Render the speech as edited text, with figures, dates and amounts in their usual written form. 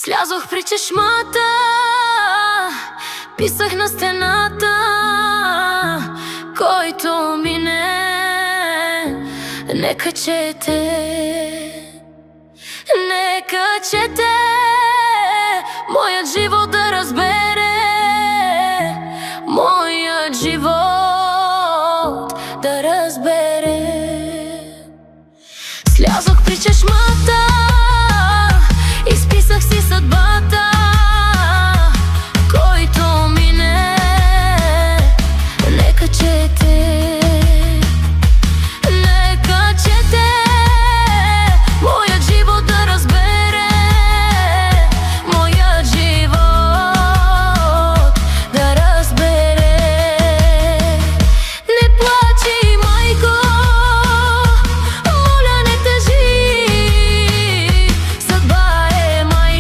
Слязох при чешмата, писах на стената: който мине, нека чете, нека чете моят живот да